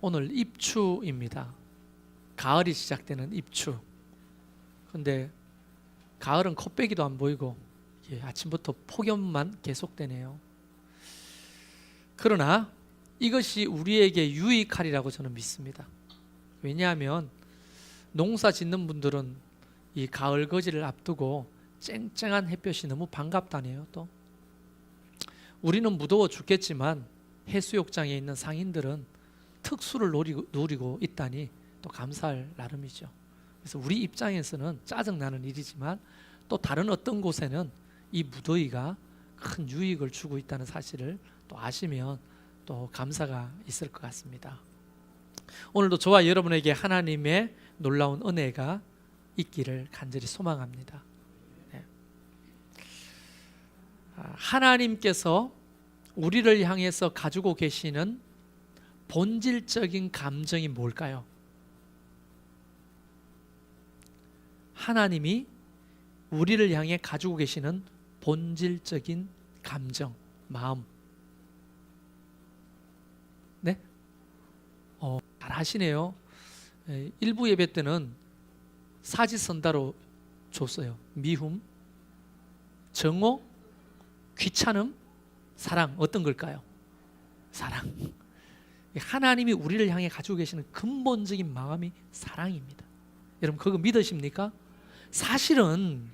오늘 입추입니다. 가을이 시작되는 입추. 근데 가을은 코빼기도 안 보이고 아침부터 폭염만 계속되네요. 그러나 이것이 우리에게 유익하리라고 저는 믿습니다. 왜냐하면 농사 짓는 분들은 이 가을 거지를 앞두고 쨍쨍한 햇볕이 너무 반갑다네요. 또 우리는 무더워 죽겠지만 해수욕장에 있는 상인들은 특수를 누리고 있다니 또 감사할 나름이죠. 그래서 우리 입장에서는 짜증나는 일이지만 또 다른 어떤 곳에는 이 무더위가 큰 유익을 주고 있다는 사실을 또 아시면 또 감사가 있을 것 같습니다. 오늘도 저와 여러분에게 하나님의 놀라운 은혜가 있기를 간절히 소망합니다. 하나님께서 우리를 향해서 가지고 계시는 본질적인 감정이 뭘까요? 하나님이 우리를 향해 가지고 계시는 본질적인 감정, 마음. 네? 잘 하시네요. 일부 예배 때는 사지선다로 줬어요. 미움, 정오, 귀찮음, 사랑. 어떤 걸까요? 사랑. 하나님이 우리를 향해 가지고 계시는 근본적인 마음이 사랑입니다. 여러분 그거 믿으십니까? 사실은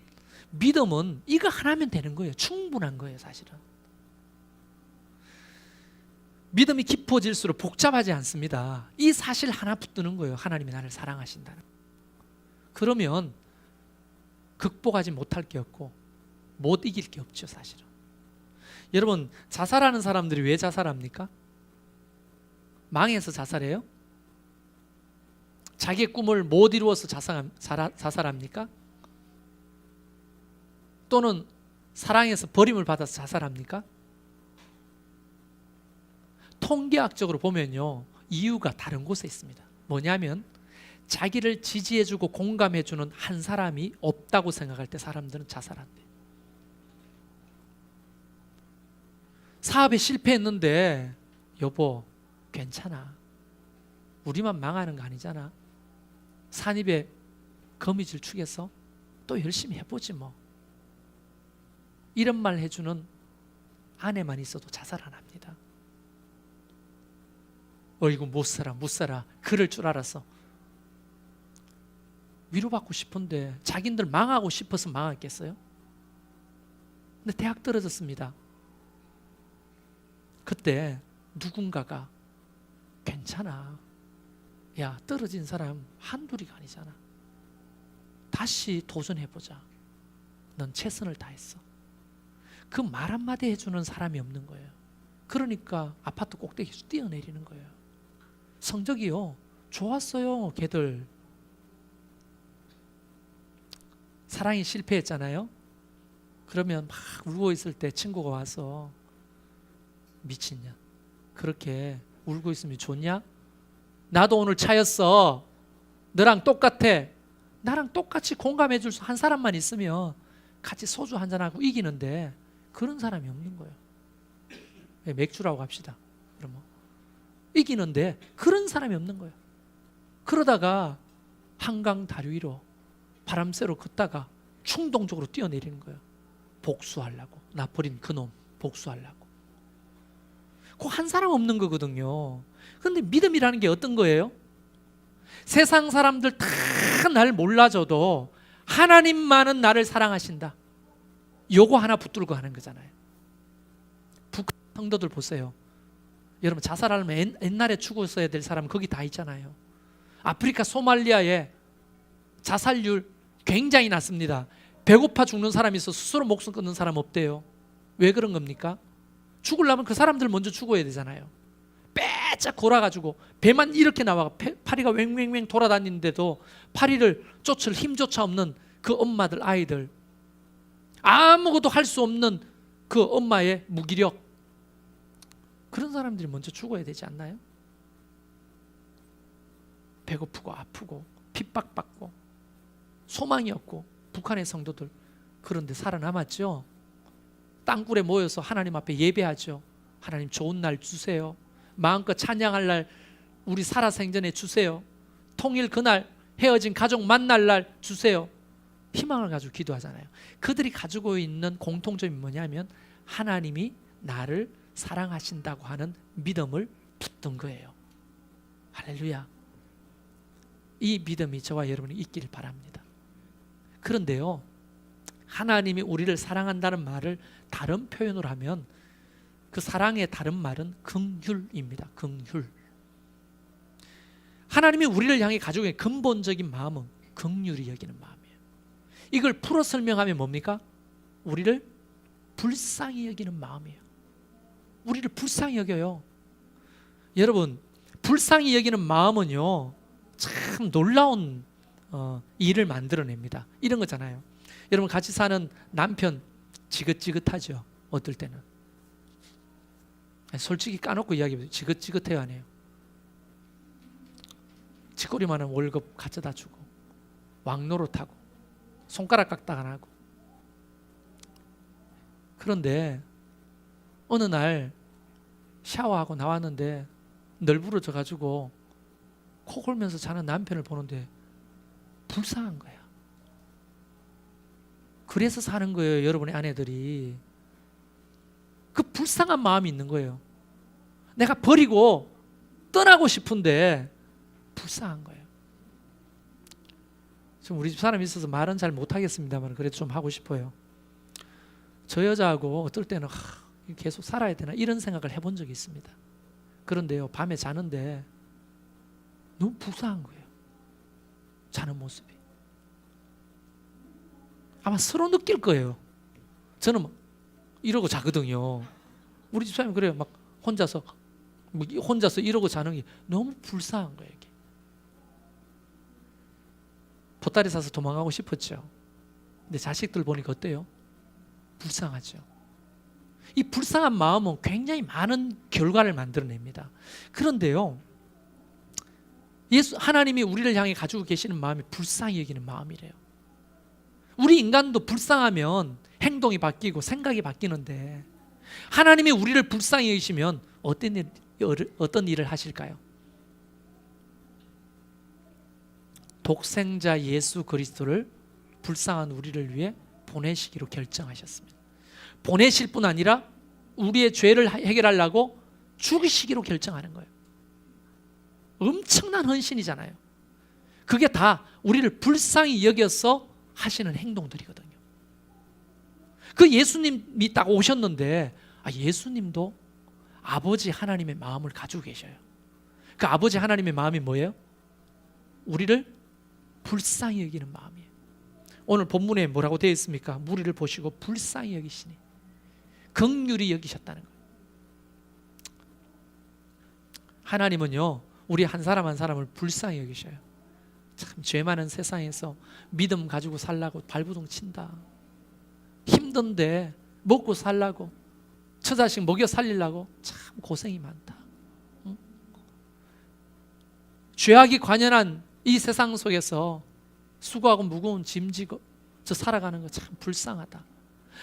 믿음은 이거 하나면 되는 거예요. 충분한 거예요. 사실은 믿음이 깊어질수록 복잡하지 않습니다. 이 사실 하나 붙드는 거예요. 하나님이 나를 사랑하신다는. 그러면 극복하지 못할 게 없고 못 이길 게 없죠. 사실은 여러분 자살하는 사람들이 왜 자살합니까? 망해서 자살해요? 자기의 꿈을 못 이루어서 자살합니까? 또는 사랑해서 버림을 받아서 자살합니까? 통계학적으로 보면요, 이유가 다른 곳에 있습니다. 뭐냐면 자기를 지지해주고 공감해주는 한 사람이 없다고 생각할 때 사람들은 자살한대요. 사업에 실패했는데 여보 괜찮아, 우리만 망하는 거 아니잖아, 산입에 거미줄 추겠어? 또 열심히 해보지 뭐. 이런 말 해주는 아내만 있어도 자살 안 합니다. 어이구 못 살아 그럴 줄 알았어. 위로받고 싶은데 자기들 망하고 싶어서 망했겠어요? 근데 대학 떨어졌습니다. 그때 누군가가 괜찮아, 야 떨어진 사람 한둘이가 아니잖아, 다시 도전해보자, 넌 최선을 다했어. 그 말 한마디 해주는 사람이 없는 거예요. 그러니까 아파트 꼭대기에서 뛰어내리는 거예요. 성적이요 좋았어요. 걔들 사랑이 실패했잖아요. 그러면 막 울고 있을 때 친구가 와서 미친년 그렇게 울고 있으면 좋냐? 나도 오늘 차였어. 너랑 똑같아. 나랑 똑같이 공감해 줄 한 사람만 있으면 같이 소주 한잔하고 이기는데 그런 사람이 없는 거예요. 맥주라고 합시다. 그러면 이기는데 그런 사람이 없는 거예요. 그러다가 한강 다리 위로 바람 쐬러 걷다가 충동적으로 뛰어내리는 거예요. 복수하려고. 나 버린 그놈 복수하려고. 그 한 사람 없는 거거든요. 그런데 믿음이라는 게 어떤 거예요? 세상 사람들 다 날 몰라줘도 하나님만은 나를 사랑하신다. 요거 하나 붙들고 하는 거잖아요. 북한 성도들 보세요. 여러분 자살하려면 옛날에 죽었어야 될 사람 거기 다 있잖아요. 아프리카 소말리아에 자살률 굉장히 낮습니다. 배고파 죽는 사람이 있어 스스로 목숨 끊는 사람 없대요. 왜 그런 겁니까? 죽으려면 그 사람들 먼저 죽어야 되잖아요. 빼짝 골아가지고 배만 이렇게 나와 파리가 왱왱왱 돌아다니는데도 파리를 쫓을 힘조차 없는 그 엄마들, 아이들, 아무것도 할 수 없는 그 엄마의 무기력, 그런 사람들이 먼저 죽어야 되지 않나요? 배고프고 아프고 핍박받고 소망이 없고 북한의 성도들 그런데 살아남았죠. 땅굴에 모여서 하나님 앞에 예배하죠. 하나님 좋은 날 주세요. 마음껏 찬양할 날 우리 살아 생전에 주세요. 통일 그날, 헤어진 가족 만날 날 주세요. 희망을 가지고 기도하잖아요. 그들이 가지고 있는 공통점이 뭐냐면 하나님이 나를 사랑하신다고 하는 믿음을 붙든 거예요. 할렐루야. 이 믿음이 저와 여러분이 있길 바랍니다. 그런데요, 하나님이 우리를 사랑한다는 말을 다른 표현으로 하면 그 사랑의 다른 말은 긍휼입니다. 긍휼. 하나님이 우리를 향해 가지고 있는 근본적인 마음은 긍휼히 여기는 마음이에요. 이걸 풀어 설명하면 뭡니까? 우리를 불쌍히 여기는 마음이에요. 우리를 불쌍히 여겨요. 여러분, 불쌍히 여기는 마음은요, 참 놀라운 일을 만들어냅니다. 이런 거잖아요. 여러분, 같이 사는 남편 지긋지긋하죠. 어떨 때는. 솔직히 까놓고 이야기해보세요. 지긋지긋해요, 안 해요? 쥐꼬리만한 월급 가져다 주고 왕노릇하고 손가락 깎다가 안 하고. 그런데 어느 날 샤워하고 나왔는데 널브러져 가지고 코 골면서 자는 남편을 보는데 불쌍한 거야. 그래서 사는 거예요, 여러분의 아내들이. 그 불쌍한 마음이 있는 거예요. 내가 버리고 떠나고 싶은데 불쌍한 거예요. 지금 우리 집 사람이 있어서 말은 잘 못하겠습니다만 그래도 좀 하고 싶어요. 저 여자하고 어떨 때는 계속 살아야 되나 이런 생각을 해본 적이 있습니다. 그런데요, 밤에 자는데 너무 불쌍한 거예요. 자는 모습이. 아마 서로 느낄 거예요. 저는 막 이러고 자거든요. 우리 집사람이 그래요. 막 혼자서 이러고 자는 게 너무 불쌍한 거예요. 이게. 보따리 사서 도망가고 싶었죠. 근데 자식들 보니까 어때요? 불쌍하죠. 이 불쌍한 마음은 굉장히 많은 결과를 만들어냅니다. 그런데요, 하나님이 우리를 향해 가지고 계시는 마음이 불쌍히 여기는 마음이래요. 우리 인간도 불쌍하면 행동이 바뀌고 생각이 바뀌는데 하나님이 우리를 불쌍히 여기시면 어떤 일을 하실까요? 독생자 예수 그리스도를 불쌍한 우리를 위해 보내시기로 결정하셨습니다. 보내실 뿐 아니라 우리의 죄를 해결하려고 죽이시기로 결정하는 거예요. 엄청난 헌신이잖아요. 그게 다 우리를 불쌍히 여겨서 하시는 행동들이거든요. 그 예수님이 딱 오셨는데 예수님도 아버지 하나님의 마음을 가지고 계셔요. 그 아버지 하나님의 마음이 뭐예요? 우리를 불쌍히 여기는 마음이에요. 오늘 본문에 뭐라고 되어 있습니까? 우리를 보시고 불쌍히 여기시니 긍휼히 여기셨다는 거예요. 하나님은요, 우리 한 사람 한 사람을 불쌍히 여기셔요. 참 죄 많은 세상에서 믿음 가지고 살라고 발부둥 친다. 힘든데 먹고 살라고, 처자식 먹여 살리려고 참 고생이 많다. 응? 죄악이 관연한 이 세상 속에서 수고하고 무거운 짐지고 저 살아가는 거 참 불쌍하다.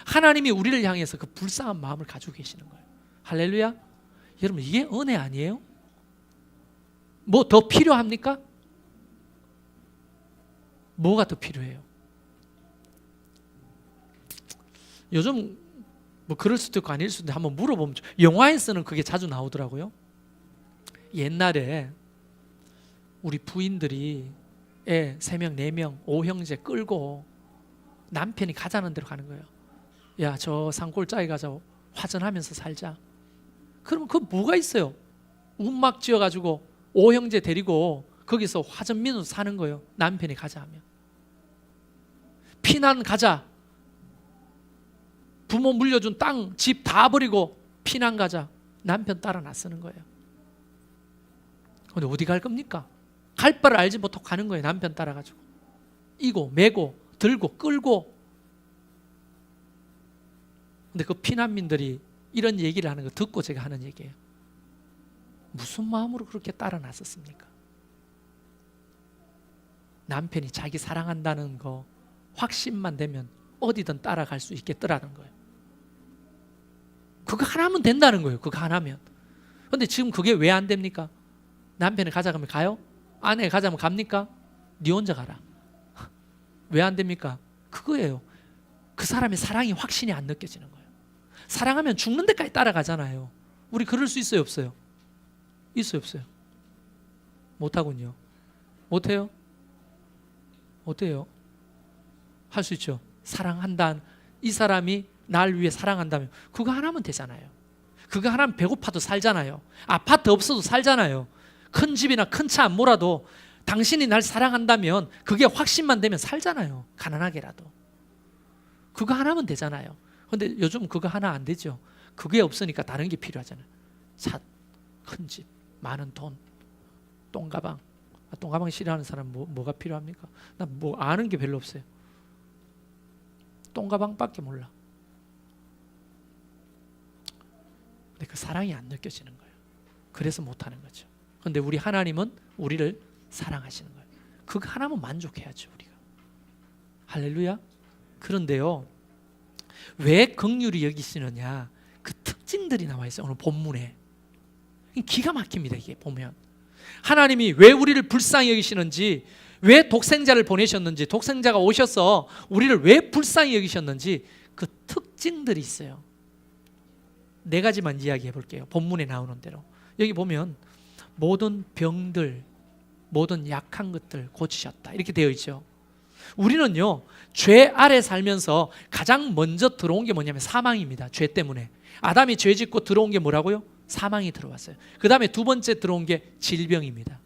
하나님이 우리를 향해서 그 불쌍한 마음을 가지고 계시는 거예요. 할렐루야. 여러분, 이게 은혜 아니에요? 뭐 더 필요합니까? 뭐가 더 필요해요? 요즘 뭐 그럴 수도 있고 아닐 수도 있는데 한번 물어보면, 영화에서는 그게 자주 나오더라고요. 옛날에 우리 부인들이 애 3명 4명 5형제 끌고 남편이 가자는 데로 가는 거예요. 야, 저 산골짜기 가자, 화전하면서 살자. 그러면 그 뭐가 있어요? 움막 지어가지고 5형제 데리고 거기서 화전민으로 사는 거예요. 남편이 가자 하면. 피난 가자, 부모 물려준 땅, 집 다 버리고 피난 가자, 남편 따라 나서는 거예요. 근데 어디 갈 겁니까? 갈 바를 알지 못하고 가는 거예요. 남편 따라가지고 이고 메고 들고 끌고. 근데 그 피난민들이 이런 얘기를 하는 거 듣고 제가 하는 얘기예요. 무슨 마음으로 그렇게 따라 나섰습니까? 남편이 자기 사랑한다는 거 확신만 되면 어디든 따라갈 수 있겠더라는 거예요. 그거 하나면 된다는 거예요. 그거 하나면. 근데 지금 그게 왜 안 됩니까? 남편이 가자 그러면 가요? 아내 가자면 갑니까? 네 혼자 가라. 왜 안 됩니까? 그거예요. 그 사람의 사랑이 확신이 안 느껴지는 거예요. 사랑하면 죽는 데까지 따라가잖아요. 우리 그럴 수 있어요, 없어요? 있어요, 없어요? 못하군요. 못해요? 어때요? 할 수 있죠. 사랑한다는, 이 사람이 날 위해 사랑한다면 그거 하나면 되잖아요. 그거 하나면 배고파도 살잖아요. 아파트 없어도 살잖아요. 큰 집이나 큰 차 안 몰아도 당신이 날 사랑한다면 그게 확신만 되면 살잖아요. 가난하게라도. 그거 하나면 되잖아요. 근데 요즘 그거 하나 안 되죠. 그게 없으니까 다른 게 필요하잖아요. 차, 큰 집, 많은 돈, 똥가방. 똥가방 싫어하는 사람 뭐가 필요합니까? 나 뭐 아는 게 별로 없어요. 똥가방밖에 몰라. 근데 그 사랑이 안 느껴지는 거예요. 그래서 못하는 거죠. 근데 우리 하나님은 우리를 사랑하시는 거예요. 그거 하나면 만족해야죠, 우리가. 할렐루야. 그런데요, 왜 긍휼히 여기시느냐, 그 특징들이 나와 있어요. 오늘 본문에 기가 막힙니다. 이게 보면 하나님이 왜 우리를 불쌍히 여기시는지, 왜 독생자를 보내셨는지, 독생자가 오셔서 우리를 왜 불쌍히 여기셨는지 그 특징들이 있어요. 네 가지만 이야기해 볼게요. 본문에 나오는 대로. 여기 보면 모든 병들, 모든 약한 것들 고치셨다 이렇게 되어 있죠. 우리는요, 죄 아래 살면서 가장 먼저 들어온 게 뭐냐면 사망입니다. 죄 때문에. 아담이 죄 짓고 들어온 게 뭐라고요? 사망이 들어왔어요. 그 다음에 두 번째 들어온 게 질병입니다.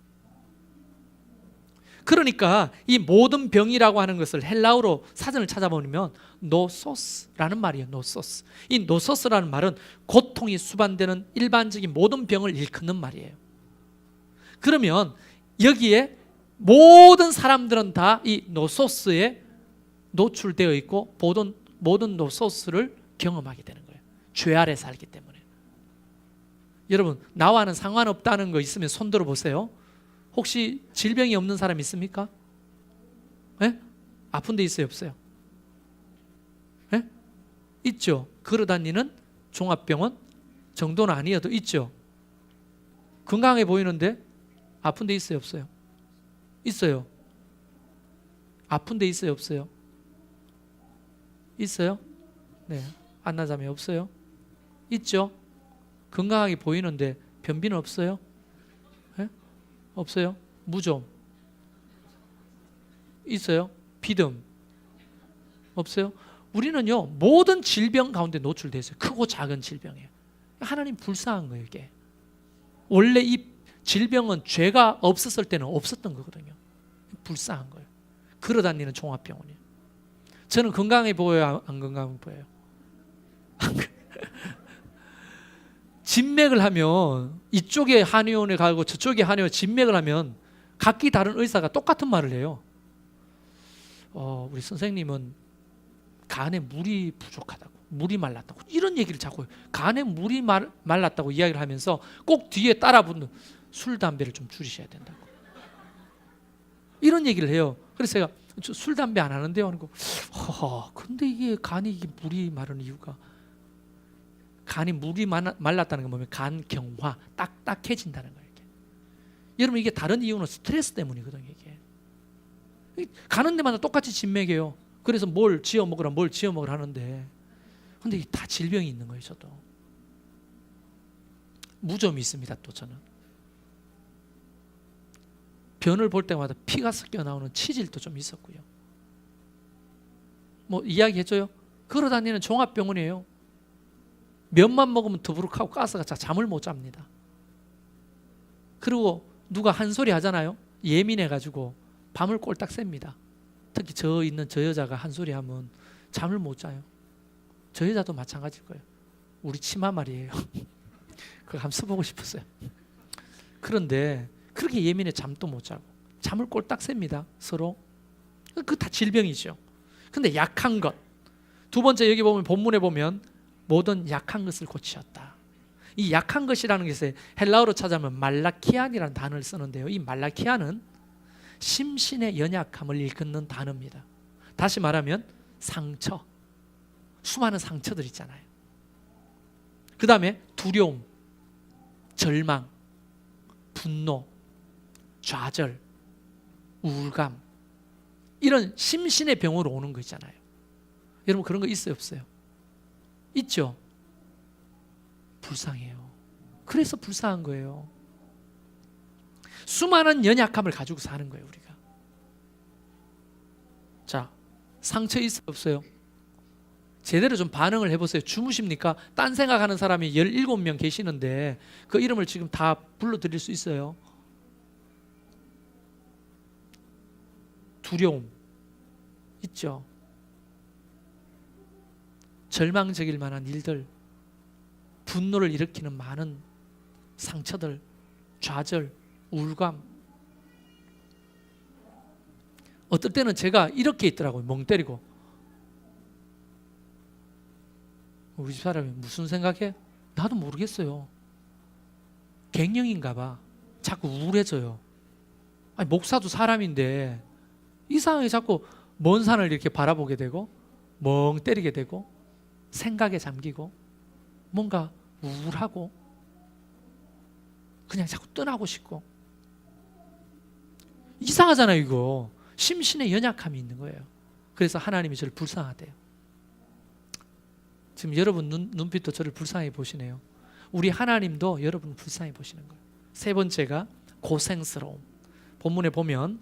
그러니까 이 모든 병이라고 하는 것을 헬라어로 사전을 찾아보면 노소스라는 말이에요. 노소스. 이 노소스라는 말은 고통이 수반되는 일반적인 모든 병을 일컫는 말이에요. 그러면 여기에 모든 사람들은 다 이 노소스에 노출되어 있고 모든 노소스를 경험하게 되는 거예요. 죄 아래 살기 때문에. 여러분, 나와는 상관없다는 거 있으면 손 들어 보세요. 혹시 질병이 없는 사람 있습니까? 네? 아픈 데 있어요, 없어요? 네? 있죠. 걸어다니는 종합병원 정도는 아니어도 있죠. 건강해 보이는데 아픈 데 있어요, 없어요? 있어요. 아픈 데 있어요, 없어요? 있어요? 네. 안나자매 없어요? 있죠. 건강하게 보이는데 변비는 없어요? 네? 없어요? 무좀 있어요? 비듬 없어요? 우리는요, 모든 질병 가운데 노출되어 있어요. 크고 작은 질병이에요. 하나님 불쌍한 거예요, 이게. 원래 이 질병은 죄가 없었을 때는 없었던 거거든요. 불쌍한 거예요. 걸어다니는 종합병원이에요. 저는 건강해 보여요, 안 건강해 보여요? 진맥을 하면 이쪽에 한의원에 가고 저쪽에 한의원 진맥을 하면 각기 다른 의사가 똑같은 말을 해요. 우리 선생님은 간에 물이 부족하다고, 물이 말랐다고 이런 얘기를 자꾸 해요. 간에 물이 말랐다고 이야기를 하면서 꼭 뒤에 따라붙는 술, 담배를 좀 줄이셔야 된다고 이런 얘기를 해요. 그래서 제가 술, 담배 안 하는데요 하고, 근데 이게 간이 이게 물이 마른 이유가, 간이 물이 말랐다는 건 뭐냐면 간경화, 딱딱해진다는 거예요. 이게. 여러분, 이게 다른 이유는 스트레스 때문이거든요. 이게 가는 데마다 똑같이 진맥이에요. 그래서 뭘 지어 먹으라 하는데, 근데 이게 다 질병이 있는 거예요. 저도 무좀이 있습니다. 또 저는 변을 볼 때마다 피가 섞여 나오는 치질도 좀 있었고요. 뭐 이야기해줘요. 걸어다니는 종합병원이에요. 면만 먹으면 더부룩하고 가스가 잠을 못 잡니다. 그리고 누가 한 소리 하잖아요. 예민해가지고 밤을 꼴딱 셉니다. 특히 저 여자가 한 소리 하면 잠을 못 자요. 저 여자도 마찬가지일 거예요. 우리 치마 말이에요. 그거 한번 써보고 싶었어요. 그런데 그렇게 예민해 잠도 못 자고 잠을 꼴딱 셉니다. 서로. 그거 다 질병이죠. 근데 약한 것. 두 번째, 여기 보면 본문에 보면 모든 약한 것을 고치셨다. 이 약한 것이라는 것에 헬라어로 찾아보면 말라키안이라는 단어를 쓰는데요. 이 말라키안은 심신의 연약함을 일컫는 단어입니다. 다시 말하면 상처, 수많은 상처들 있잖아요. 그 다음에 두려움, 절망, 분노, 좌절, 우울감, 이런 심신의 병으로 오는 거 있잖아요. 여러분 그런 거 있어요, 없어요? 있죠? 불쌍해요. 그래서 불쌍한 거예요. 수많은 연약함을 가지고 사는 거예요, 우리가. 자, 상처 있어요, 없어요? 제대로 좀 반응을 해보세요. 주무십니까? 딴 생각하는 사람이 17명 계시는데 그 이름을 지금 다 불러드릴 수 있어요? 두려움 있죠? 절망적일 만한 일들, 분노를 일으키는 많은 상처들, 좌절, 우울감. 어떨 때는 제가 이렇게 있더라고요. 멍 때리고. 우리 집 사람이 무슨 생각해? 나도 모르겠어요. 갱년인가 봐. 자꾸 우울해져요. 아니, 목사도 사람인데 이상하게 자꾸 먼 산을 이렇게 바라보게 되고 멍 때리게 되고 생각에 잠기고 뭔가 우울하고 그냥 자꾸 떠나고 싶고. 이상하잖아요, 이거. 심신의 연약함이 있는 거예요. 그래서 하나님이 저를 불쌍하대요. 지금 여러분 눈빛도 저를 불쌍히 보시네요. 우리 하나님도 여러분을 불쌍히 보시는 거예요. 세 번째가 고생스러움. 본문에 보면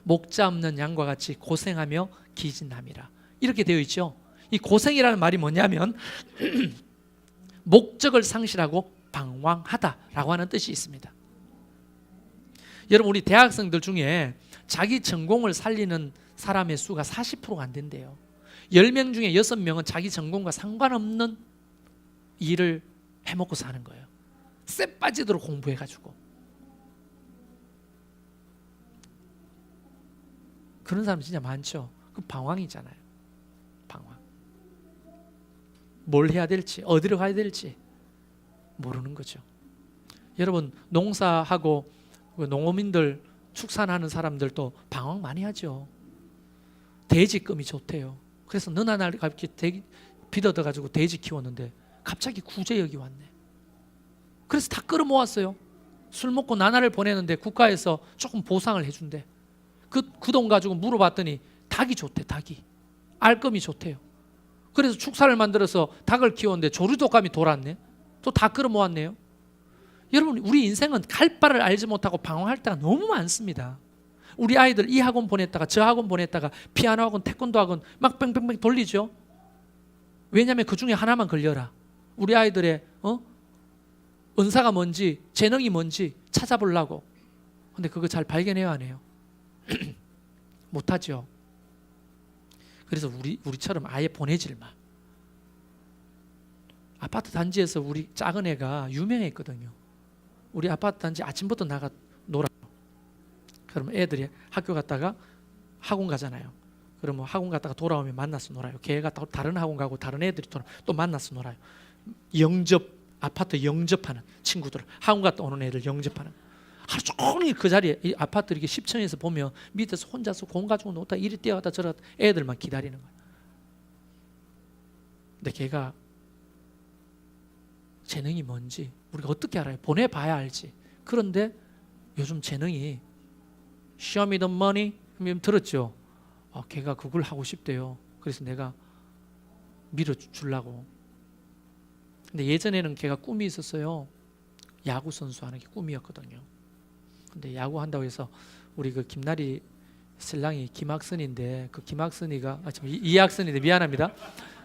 목자 없는 양과 같이 고생하며 기진함이라 이렇게 되어 있죠. 이 고생이라는 말이 뭐냐면 목적을 상실하고 방황하다라고 하는 뜻이 있습니다. 여러분 우리 대학생들 중에 자기 전공을 살리는 사람의 수가 40%가 안 된대요. 10명 중에 6명은 자기 전공과 상관없는 일을 해먹고 사는 거예요. 쎄 빠지도록 공부해가지고. 그런 사람 진짜 많죠. 그 방황이잖아요. 방황. 뭘 해야 될지, 어디로 가야 될지 모르는 거죠. 여러분 농사하고 농어민들 축산하는 사람들도 방황 많이 하죠. 돼지금이 좋대요. 그래서 너나 날 이렇게 빚어가지고 돼지 키웠는데 갑자기 구제역이 왔네. 그래서 다 끌어모았어요. 술 먹고 나날을 보내는데 국가에서 조금 보상을 해준대. 그 돈 가지고 물어봤더니 닭이 좋대. 닭이 알금이 좋대요. 그래서 축사를 만들어서 닭을 키웠는데 조류독감이 돌았네. 또 다 끌어모았네요. 여러분 우리 인생은 갈 바를 알지 못하고 방황할 때가 너무 많습니다. 우리 아이들 이 학원 보냈다가 저 학원 보냈다가 피아노 학원, 태권도 학원 막 뺑뺑뺑 돌리죠. 왜냐하면 그 중에 하나만 걸려라. 우리 아이들의 은사가 뭔지 재능이 뭔지 찾아보려고. 근데 그거 잘 발견해야 하네요. 못하죠. 그래서 우리처럼 아예 보내질 마. 아파트 단지에서 우리 작은 애가 유명했거든요. 우리 아파트 단지 아침부터 나가 놀아요. 그러면 애들이 학교 갔다가 학원 가잖아요. 그러면 학원 갔다가 돌아오면 만나서 놀아요. 걔가 다른 학원 가고 다른 애들이 또 만나서 놀아요. 아파트 영접하는 친구들, 학원 갔다 오는 애들 영접하는. 하루 종일 그 자리에 이 아파트 이렇게 10층에서 보면 밑에서 혼자서 공 가지고 놓다 이리 뛰어갔다 저러다 애들만 기다리는 거예요. 근데 걔가 재능이 뭔지 우리가 어떻게 알아요? 보내봐야 알지. 그런데 요즘 재능이 Show me the money 들었죠? 걔가 그걸 하고 싶대요. 그래서 내가 밀어주려고. 근데 예전에는 걔가 꿈이 있었어요. 야구 선수 하는 게 꿈이었거든요. 근데 야구 한다고 해서 우리 그 김나리 신랑이 김학선인데 그 김학선이가 이학선인데 미안합니다.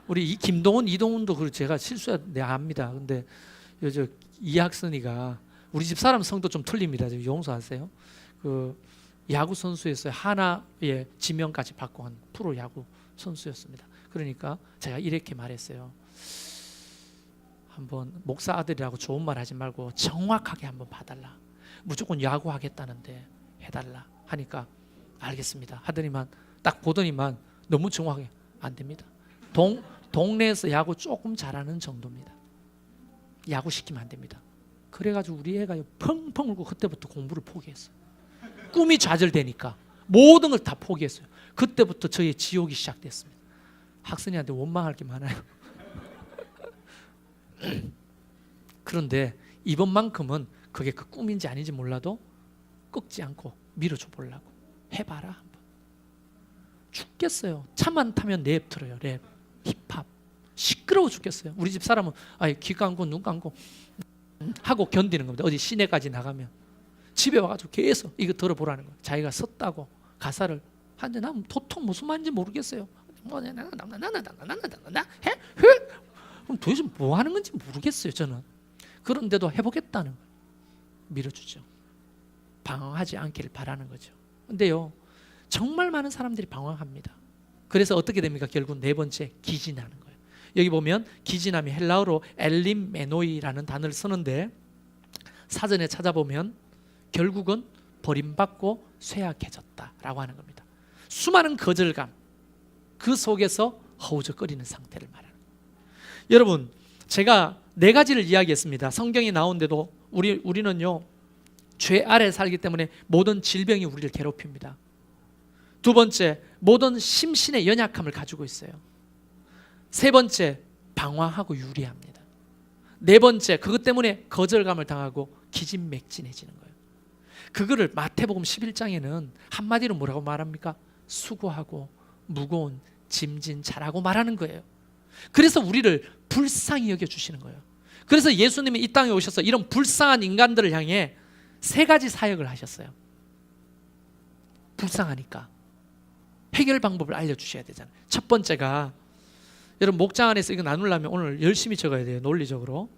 우리 김동훈, 이동훈도 그 제가 실수해 압니다. 근데 저 이학선이가 우리 집 사람 성도 좀 틀립니다. 좀 용서하세요. 그 야구 선수였어요. 하나의 지명까지 받고 한 프로 야구 선수였습니다. 그러니까 제가 이렇게 말했어요. 한번 목사 아들이라고 좋은 말 하지 말고 정확하게 한번 봐달라. 무조건 야구 하겠다는데 해달라 하니까 알겠습니다 하더니만 딱 보더니만 너무 정확하게 안 됩니다. 동네에서 야구 조금 잘하는 정도입니다. 야구 시키면 안 됩니다. 그래가지고 우리 애가 펑펑 울고 그때부터 공부를 포기했어요. 꿈이 좌절되니까 모든 걸 다 포기했어요. 그때부터 저의 지옥이 시작됐습니다. 학생이한테 원망할 게 많아요. 그런데 이번만큼은 그게 그 꿈인지 아닌지 몰라도 꺾지 않고 밀어줘 보려고. 해봐라 한번. 죽겠어요. 차만 타면 랩 들어요. 랩, 힙합. 시끄러워 죽겠어요. 우리 집 사람은 귀 감고 눈 감고 하고 견디는 겁니다. 어디 시내까지 나가면. 집에 와가지고 계속 이거 들어보라는 거예요. 자기가 썼다고 가사를 하는데 난 도통 무슨 말인지 모르겠어요. 그럼 도대체 뭐 하는 건지 모르겠어요. 저는. 그런데도 해보겠다는 거예요. 밀어주죠. 방황하지 않기를 바라는 거죠. 근데요, 정말 많은 사람들이 방황합니다. 그래서 어떻게 됩니까? 결국 네 번째, 기진하는 거예요. 여기 보면 기진함이 헬라어로 엘림메노이라는 단어를 쓰는데 사전에 찾아보면 결국은 버림받고 쇠약해졌다라고 하는 겁니다. 수많은 거절감, 그 속에서 허우적거리는 상태를 말하는 거예요. 여러분, 제가 네 가지를 이야기했습니다. 성경이 나오는데도 우리는요, 죄 아래 살기 때문에 모든 질병이 우리를 괴롭힙니다. 두 번째, 모든 심신의 연약함을 가지고 있어요. 세 번째, 방황하고 유리합니다. 네 번째, 그것 때문에 거절감을 당하고 기진맥진해지는 거예요. 그거를 마태복음 11장에는 한마디로 뭐라고 말합니까? 수고하고 무거운 짐진 자라고 말하는 거예요. 그래서 우리를 불쌍히 여겨주시는 거예요. 그래서 예수님이 이 땅에 오셔서 이런 불쌍한 인간들을 향해 세 가지 사역을 하셨어요. 불쌍하니까 해결 방법을 알려주셔야 되잖아요. 첫 번째가, 여러분 목장 안에서 이거 나누려면 오늘 열심히 적어야 돼요. 논리적으로.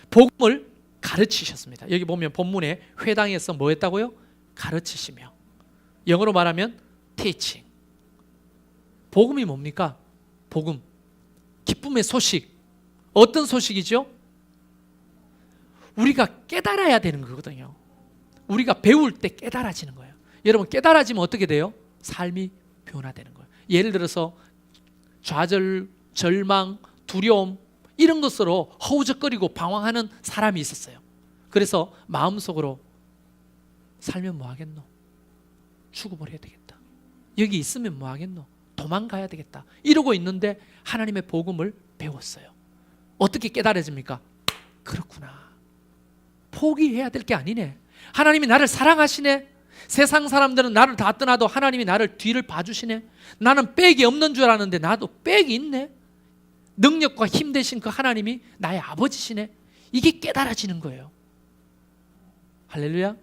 복음을 가르치셨습니다. 여기 보면 본문에 회당에서 뭐 했다고요? 가르치시며. 영어로 말하면 teaching. 복음이 뭡니까? 복음, 기쁨의 소식. 어떤 소식이죠? 우리가 깨달아야 되는 거거든요. 우리가 배울 때 깨달아지는 거예요. 여러분, 깨달아지면 어떻게 돼요? 삶이 변화되는 거예요. 예를 들어서 좌절, 절망, 두려움 이런 것으로 허우적거리고 방황하는 사람이 있었어요. 그래서 마음속으로 살면 뭐 하겠노? 죽어버려야 되겠다. 여기 있으면 뭐 하겠노? 도망가야 되겠다. 이러고 있는데 하나님의 복음을 배웠어요. 어떻게 깨달아집니까? 그렇구나. 포기해야 될 게 아니네. 하나님이 나를 사랑하시네. 세상 사람들은 나를 다 떠나도 하나님이 나를 뒤를 봐주시네. 나는 빽이 없는 줄 알았는데 나도 빽이 있네. 능력과 힘 되신 그 하나님이 나의 아버지시네. 이게 깨달아지는 거예요. 할렐루야.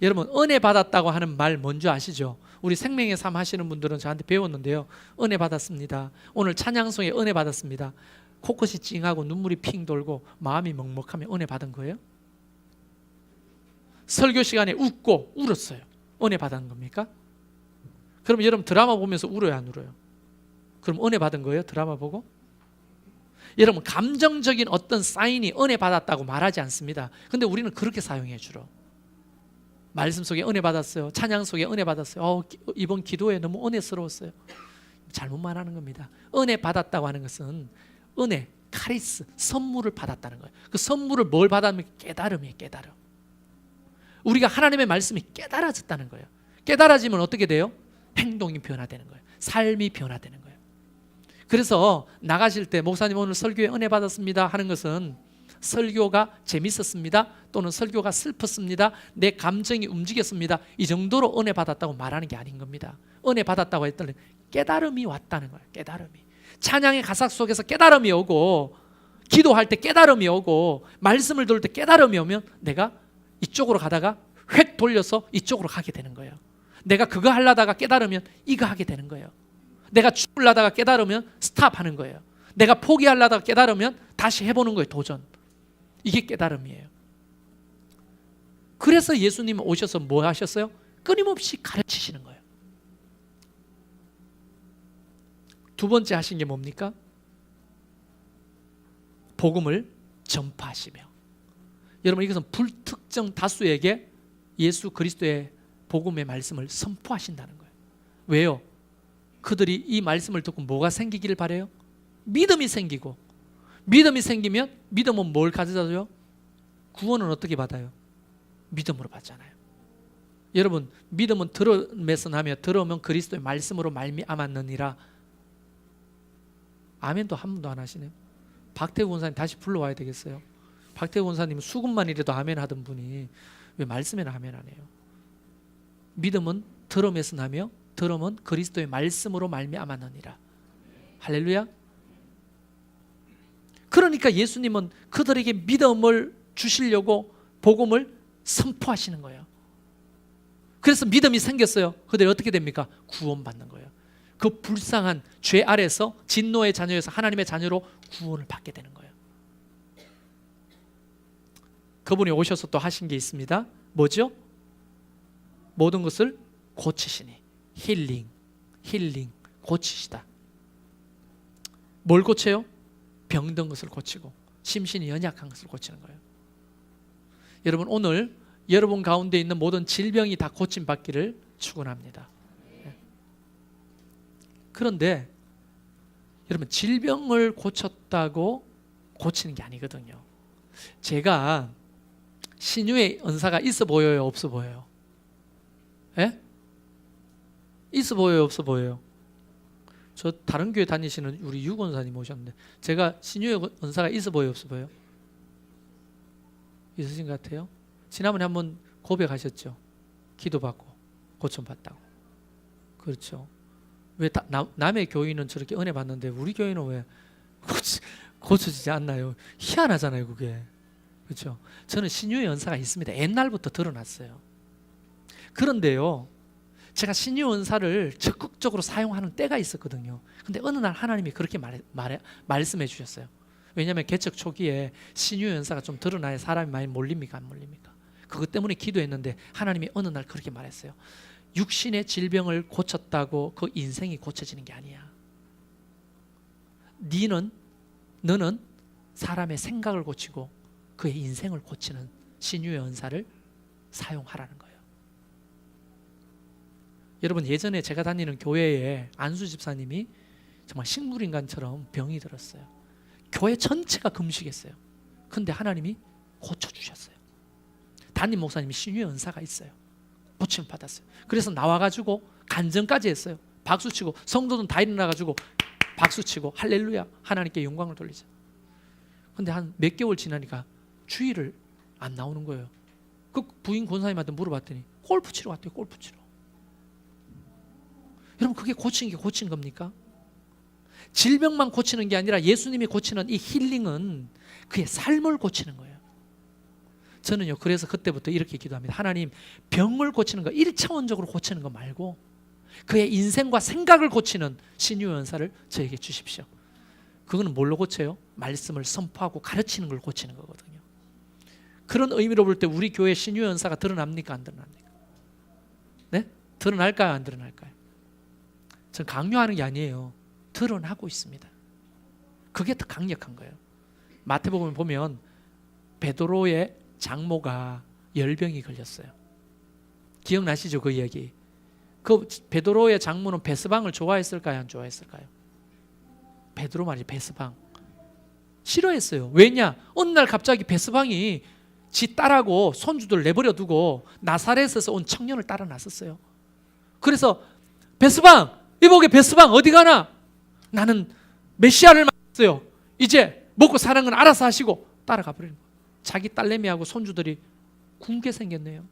여러분, 은혜 받았다고 하는 말 뭔지 아시죠? 우리 생명의 삶 하시는 분들은 저한테 배웠는데요. 은혜 받았습니다. 오늘 찬양송에 은혜 받았습니다. 코끝이 찡하고 눈물이 핑 돌고 마음이 먹먹하면 은혜 받은 거예요? 설교 시간에 웃고 울었어요. 은혜 받은 겁니까? 그럼 여러분 드라마 보면서 울어요, 안 울어요? 그럼 은혜 받은 거예요? 드라마 보고? 여러분, 감정적인 어떤 사인이 은혜 받았다고 말하지 않습니다. 근데 우리는 그렇게 사용해 주로. 말씀 속에 은혜 받았어요. 찬양 속에 은혜 받았어요. 이번 기도에 너무 은혜스러웠어요. 잘못 말하는 겁니다. 은혜 받았다고 하는 것은 은혜, 카리스, 선물을 받았다는 거예요. 그 선물을 뭘 받았냐면 깨달음이에요. 깨달음. 우리가 하나님의 말씀이 깨달아졌다는 거예요. 깨달아지면 어떻게 돼요? 행동이 변화되는 거예요. 삶이 변화되는 거예요. 그래서 나가실 때 목사님 오늘 설교에 은혜 받았습니다 하는 것은 설교가 재밌었습니다 또는 설교가 슬펐습니다, 내 감정이 움직였습니다, 이 정도로 은혜 받았다고 말하는 게 아닌 겁니다. 은혜 받았다고 했더니 깨달음이 왔다는 거예요. 깨달음이. 찬양의 가사 속에서 깨달음이 오고, 기도할 때 깨달음이 오고, 말씀을 들을 때 깨달음이 오면 내가 이쪽으로 가다가 획 돌려서 이쪽으로 가게 되는 거예요. 내가 그거 하려다가 깨달으면 이거 하게 되는 거예요. 내가 죽으려다가 깨달으면 스탑하는 거예요. 내가 포기하려다가 깨달으면 다시 해보는 거예요. 도전. 이게 깨달음이에요. 그래서 예수님 오셔서 뭐 하셨어요? 끊임없이 가르치시는 거예요. 두 번째 하신 게 뭡니까? 복음을 전파하시며. 여러분, 이것은 불특정 다수에게 예수 그리스도의 복음의 말씀을 선포하신다는 거예요. 왜요? 그들이 이 말씀을 듣고 뭐가 생기기를 바라요? 믿음이 생기고, 믿음이 생기면 믿음은 뭘 가져다줘요? 구원은 어떻게 받아요? 믿음으로 받잖아요. 여러분, 믿음은 들음에서 나며 들으면 그리스도의 말씀으로 말미암았느니라. 아멘도 한 번도 안 하시네요. 박태구 권사님 다시 불러와야 되겠어요. 박태구 권사님은 수금만이라도 아멘 하던 분이 왜 말씀에는 아멘 안 해요? 믿음은 들음에서 나며 들음은 그리스도의 말씀으로 말미암았느니라. 할렐루야. 그러니까 예수님은 그들에게 믿음을 주시려고 복음을 선포하시는 거예요. 그래서 믿음이 생겼어요. 그들이 어떻게 됩니까? 구원받는 거예요. 그 불쌍한 죄 아래서 진노의 자녀에서 하나님의 자녀로 구원을 받게 되는 거예요. 그분이 오셔서 또 하신 게 있습니다. 뭐죠? 모든 것을 고치시니. 힐링, 고치시다. 뭘 고쳐요? 병든 것을 고치고 심신이 연약한 것을 고치는 거예요. 여러분, 오늘 여러분 가운데 있는 모든 질병이 다 고침받기를 축원합니다. 그런데 여러분, 질병을 고쳤다고 고치는 게 아니거든요. 제가 신유의 은사가 있어 보여요, 없어 보여요? 예? 있어 보여요, 없어 보여요? 저 다른 교회 다니시는 우리 유 권사님 오셨는데 제가 신유의 은사가 있어 보여요, 없어 보여요? 있으신 것 같아요? 지난번에 한번 고백하셨죠? 기도받고 고침받다고. 그렇죠. 왜 남의 교인은 저렇게 은혜 받는데 우리 교인은 왜 고쳐지지 않나요? 희한하잖아요, 그게. 그렇죠. 저는 신유의 은사가 있습니다. 옛날부터 드러났어요. 그런데요, 제가 신유 은사를 적극적으로 사용하는 때가 있었거든요. 근데 어느 날 하나님이 그렇게 말씀해 주셨어요. 왜냐하면 개척 초기에 신유 은사가 좀 드러나야 사람이 많이 몰립니까, 안 몰립니까? 그것 때문에 기도했는데 하나님이 어느 날 그렇게 말했어요. 육신의 질병을 고쳤다고 그 인생이 고쳐지는 게 아니야. 너는 사람의 생각을 고치고 그의 인생을 고치는 신유의 은사를 사용하라는 거예요. 여러분, 예전에 제가 다니는 교회에 안수 집사님이 정말 식물인간처럼 병이 들었어요. 교회 전체가 금식했어요. 근데 하나님이 고쳐주셨어요. 담임 목사님이 신유의 은사가 있어요. 고침을 받았어요. 그래서 나와가지고 간증까지 했어요. 박수치고, 성도들 다 일어나가지고 박수치고 할렐루야, 하나님께 영광을 돌리자. 근데 한 몇 개월 지나니까 주일을 안 나오는 거예요. 그 부인 권사님한테 물어봤더니 골프 치러 갔대요. 골프 치러. 여러분, 그게 고친 게 고친 겁니까? 질병만 고치는 게 아니라 예수님이 고치는 이 힐링은 그의 삶을 고치는 거예요. 저는요, 그래서 그때부터 이렇게 기도합니다. 하나님, 병을 고치는 거, 1차원적으로 고치는 거 말고 그의 인생과 생각을 고치는 신유의 은사를 저에게 주십시오. 그거는 뭘로 고쳐요? 말씀을 선포하고 가르치는 걸 고치는 거거든요. 그런 의미로 볼 때 우리 교회 신유의 은사가 드러납니까, 안 드러납니까? 네? 드러날까요, 안 드러날까요? 전 강요하는 게 아니에요. 드러나고 있습니다. 그게 더 강력한 거예요. 마태복음을 보면 베드로의 장모가 열병이 걸렸어요. 기억나시죠, 그 이야기? 그 베드로의 장모는 베스방을 좋아했을까요, 안 좋아했을까요? 베드로 말이죠, 베스방. 싫어했어요. 왜냐? 어느 날 갑자기 베스방이 지 딸하고 손주들 내버려 두고 나사렛에서 온 청년을 따라 나섰어요. 그래서 베스방, 이보게 베스방 어디 가나? 나는 메시아를 만났어요. 이제 먹고 사는 건 알아서 하시고 따라가 버리는 거예요. 자기 딸내미하고 손주들이 굶게 생겼네요.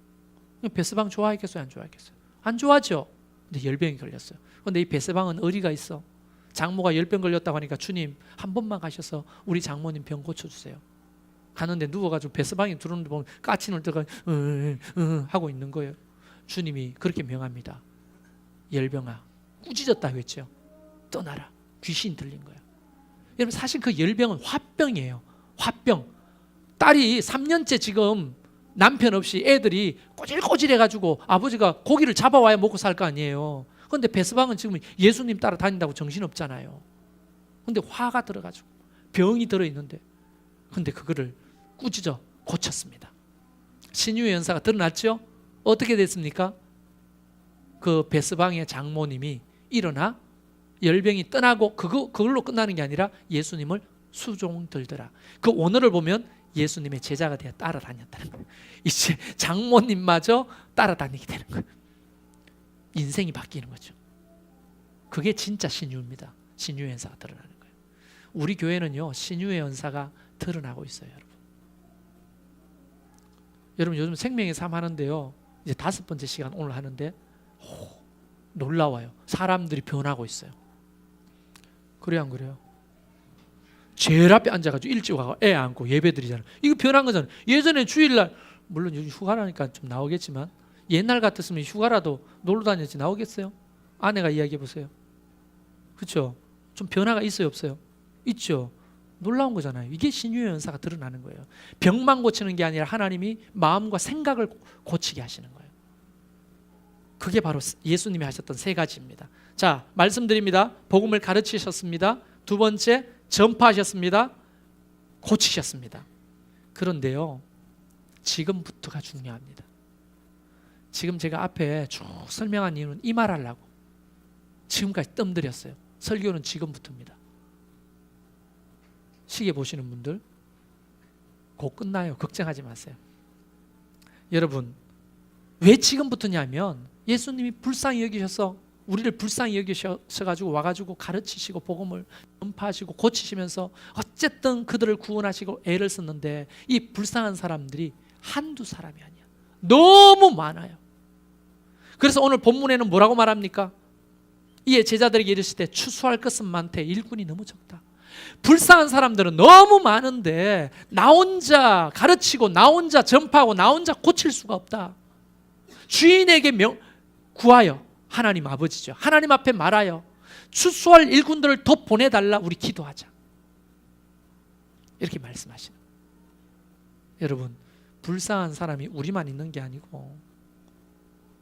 베스방 좋아했겠어요, 안 좋아했겠어요? 안 좋아하죠. 근데 열병이 걸렸어요. 근데 이 베스방은 의리가 있어. 장모가 열병 걸렸다고 하니까 주님 한 번만 가셔서 우리 장모님 병 고쳐주세요. 가는데 누워가지고 베스방에 들어오는데 보면 까치는 들어가 하고 있는 거예요. 주님이 그렇게 명합니다. 열병아, 꾸짖었다고 했죠. 떠나라. 귀신 들린 거예요. 여러분, 사실 그 열병은 화병이에요. 화병. 딸이 3년째 지금 남편 없이 애들이 꼬질꼬질해가지고 아버지가 고기를 잡아와야 먹고 살 거 아니에요. 그런데 베스방은 지금 예수님 따라 다닌다고 정신없잖아요. 근데 화가 들어가지고 병이 들어있는데, 근데 그거를 꾸짖어 고쳤습니다. 신유의 은사가 드러났죠? 어떻게 됐습니까? 그 베스방의 장모님이 일어나 열병이 떠나고 그걸로 끝나는 게 아니라 예수님을 수종 들더라. 그 오늘을 보면 예수님의 제자가 되어 따라다녔다는 거예요. 이제 장모님마저 따라다니게 되는 거예요. 인생이 바뀌는 거죠. 그게 진짜 신유입니다. 신유의 은사가 드러나는 거예요. 우리 교회는요, 신유의 은사가 드러나고 있어요, 여러분. 여러분 요즘 생명의 삶 하는데요, 이제 5번째 시간 오늘 하는데 놀라워요. 사람들이 변하고 있어요. 그래요 안 그래요? 제일 앞에 앉아가지고 일찍 와서 애 안고 예배 드리잖아요. 이거 변한 거잖아요. 예전에 주일날, 물론 요즘 휴가라니까 좀 나오겠지만 옛날 같았으면 휴가라도 놀러 다녔지 나오겠어요? 아내가 이야기해 보세요. 그렇죠? 좀 변화가 있어요 없어요? 있죠. 놀라운 거잖아요. 이게 신유의 연사가 드러나는 거예요. 병만 고치는 게 아니라 하나님이 마음과 생각을 고치게 하시는 거예요. 그게 바로 예수님이 하셨던 3가지입니다. 자, 말씀드립니다. 복음을 가르치셨습니다. 2번째, 전파하셨습니다. 고치셨습니다. 그런데요, 지금부터가 중요합니다. 지금 제가 앞에 쭉 설명한 이유는 이 말하려고 지금까지 뜸들였어요. 설교는 지금부터입니다. 시계 보시는 분들 곧 끝나요. 걱정하지 마세요. 여러분, 왜 지금부터냐면 예수님이 불쌍히 여기셔서 우리를 불쌍히 여기셔가지고 와가지고 가르치시고 복음을 전파하시고 고치시면서 어쨌든 그들을 구원하시고 애를 썼는데 이 불쌍한 사람들이 한두 사람이 아니야. 너무 많아요. 그래서 오늘 본문에는 뭐라고 말합니까? 이에 제자들에게 이르실 때 추수할 것은 많되 일꾼이 너무 적다. 불쌍한 사람들은 너무 많은데 나 혼자 가르치고 나 혼자 전파하고 나 혼자 고칠 수가 없다. 주인에게 구하여, 하나님 아버지죠, 하나님 앞에 말하여 추수할 일꾼들을 더 보내달라. 우리 기도하자. 이렇게 말씀하시는 거예요. 여러분, 불쌍한 사람이 우리만 있는 게 아니고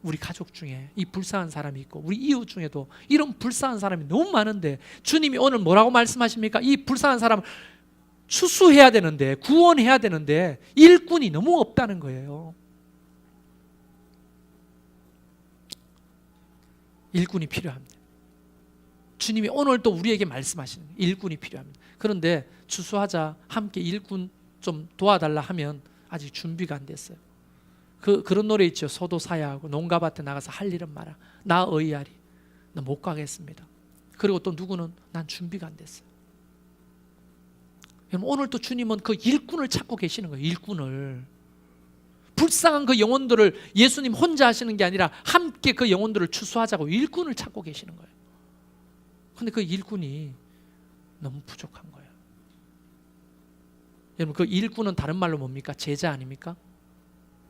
우리 가족 중에 이 불쌍한 사람이 있고 우리 이웃 중에도 이런 불쌍한 사람이 너무 많은데 주님이 오늘 뭐라고 말씀하십니까? 이 불쌍한 사람을 추수해야 되는데, 구원해야 되는데 일꾼이 너무 없다는 거예요. 일꾼이 필요합니다. 주님이 오늘 또 우리에게 말씀하시는 거예요. 일꾼이 필요합니다. 그런데 추수하자, 함께 일꾼 좀 도와달라 하면 아직 준비가 안 됐어요. 그런 노래 있죠. 소도 사야 하고 농가밭에 나가서 할 일은 마라. 나 의하리. 나 못 가겠습니다. 그리고 또 누구는 난 준비가 안 됐어요. 오늘 또 주님은 그 일꾼을 찾고 계시는 거예요. 일꾼을. 불쌍한 그 영혼들을 예수님 혼자 하시는 게 아니라 함께 그 영혼들을 추수하자고 일꾼을 찾고 계시는 거예요. 그런데 그 일꾼이 너무 부족한 거예요. 여러분, 그 일꾼은 다른 말로 뭡니까? 제자 아닙니까?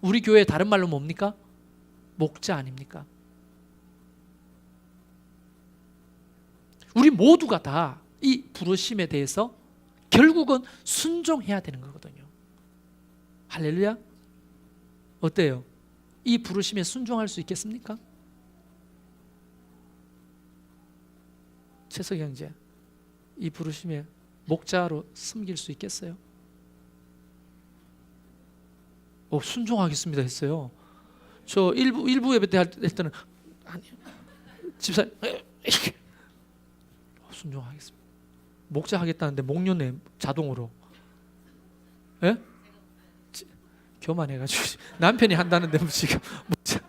우리 교회 다른 말로 뭡니까? 목자 아닙니까? 우리 모두가 다 이 부르심에 대해서 결국은 순종해야 되는 거거든요. 할렐루야. 어때요? 이 부르심에 순종할 수 있겠습니까? 최석 형제, 이 부르심에 목자로 섬길 수 있겠어요? 순종하겠습니다 했어요. 저 일부 예배 때 할 때는 아니, 집사님 순종하겠습니다. 목자 하겠다는데 목련에 자동으로, 예? 교만해가지고 남편이 한다는데 뭐 지금 목자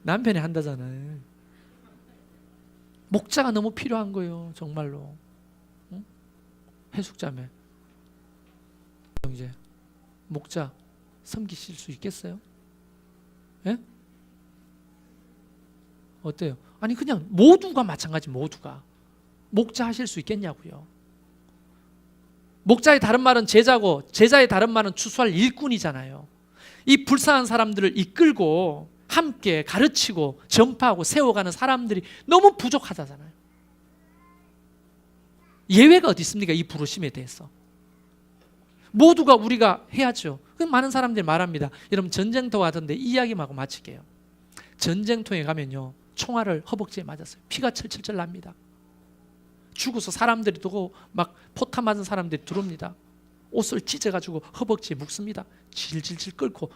남편이 한다잖아요. 목자가 너무 필요한 거예요, 정말로. 응? 해숙자매, 형제, 목자 섬기실 수 있겠어요? 예? 어때요? 아니 그냥 모두가 마찬가지, 모두가 목자 하실 수 있겠냐고요. 목자의 다른 말은 제자고 제자의 다른 말은 추수할 일꾼이잖아요. 이 불쌍한 사람들을 이끌고 함께 가르치고 전파하고 세워가는 사람들이 너무 부족하다잖아요. 예외가 어디 있습니까? 이 부르심에 대해서 모두가 우리가 해야죠. 많은 사람들이 말합니다. 여러분, 전쟁터 가던데 이 이야기하고 마칠게요. 전쟁터에 가면요, 총알을 허벅지에 맞았어요. 피가 철철철 납니다. 죽어서 사람들이 두고 막 포탄 맞은 사람들이 들어옵니다. 옷을 찢어가지고 허벅지에 묶습니다. 질질질 끓고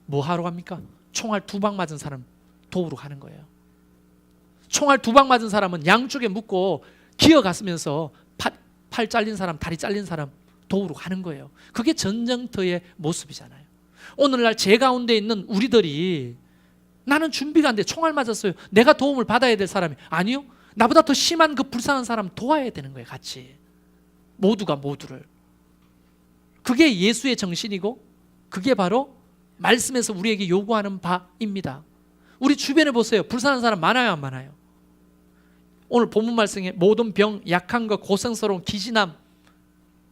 뭐 하러 갑니까? 총알 2방 맞은 사람 도우러 가는 거예요. 총알 2방 맞은 사람은 양쪽에 묶고 기어갔으면서 팔 잘린 사람, 다리 잘린 사람 도우러 가는 거예요. 그게 전쟁터의 모습이잖아요. 오늘날 제 가운데 있는 우리들이 나는 준비가 안 돼, 총알 맞았어요, 내가 도움을 받아야 될 사람이 아니요, 나보다 더 심한 그 불쌍한 사람 도와야 되는 거예요. 같이 모두가 모두를. 그게 예수의 정신이고 그게 바로 말씀에서 우리에게 요구하는 바입니다. 우리 주변에 보세요. 불쌍한 사람 많아요, 안 많아요? 오늘 본문 말씀에 모든 병, 약한 것, 고생스러운 기진함,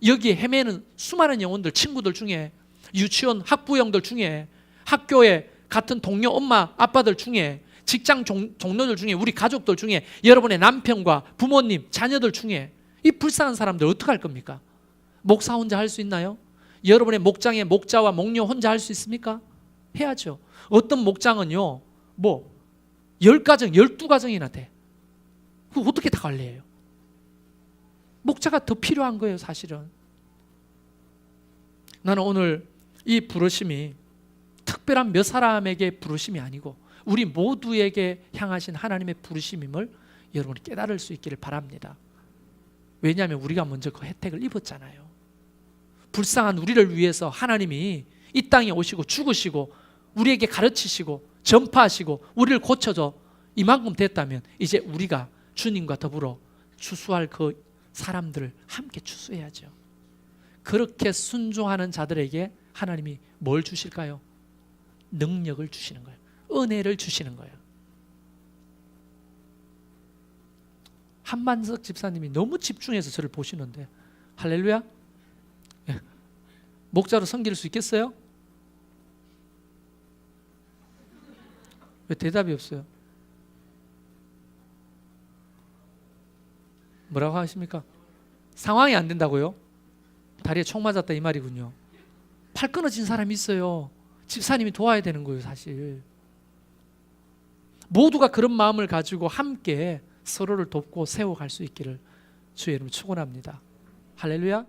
여기에 헤매는 수많은 영혼들, 친구들 중에, 유치원 학부형들 중에, 학교에 같은 동료 엄마 아빠들 중에, 직장 동료들 중에, 우리 가족들 중에, 여러분의 남편과 부모님, 자녀들 중에 이 불쌍한 사람들 어떻게 할 겁니까? 목사 혼자 할 수 있나요? 여러분의 목장의 목자와 목녀 혼자 할 수 있습니까? 해야죠. 어떤 목장은요, 10가정, 12가정이나 돼. 그거 어떻게 다 관리해요? 목자가 더 필요한 거예요, 사실은. 나는 오늘 이 부르심이 특별한 몇 사람에게 부르심이 아니고 우리 모두에게 향하신 하나님의 부르심임을 여러분이 깨달을 수 있기를 바랍니다. 왜냐하면 우리가 먼저 그 혜택을 입었잖아요. 불쌍한 우리를 위해서 하나님이 이 땅에 오시고 죽으시고 우리에게 가르치시고 전파하시고 우리를 고쳐줘 이만큼 됐다면 이제 우리가 주님과 더불어 추수할 그 사람들을 함께 추수해야죠. 그렇게 순종하는 자들에게 하나님이 뭘 주실까요? 능력을 주시는 거예요. 은혜를 주시는 거예요. 한만석 집사님이 너무 집중해서 저를 보시는데 할렐루야? 목자로 섬길 수 있겠어요? 왜 대답이 없어요? 뭐라고 하십니까? 상황이 안 된다고요? 다리에 총 맞았다 이 말이군요. 팔 끊어진 사람이 있어요. 집사님이 도와야 되는 거예요, 사실. 모두가 그런 마음을 가지고 함께 서로를 돕고 세워갈 수 있기를 주의 이름으로 축원합니다. 할렐루야.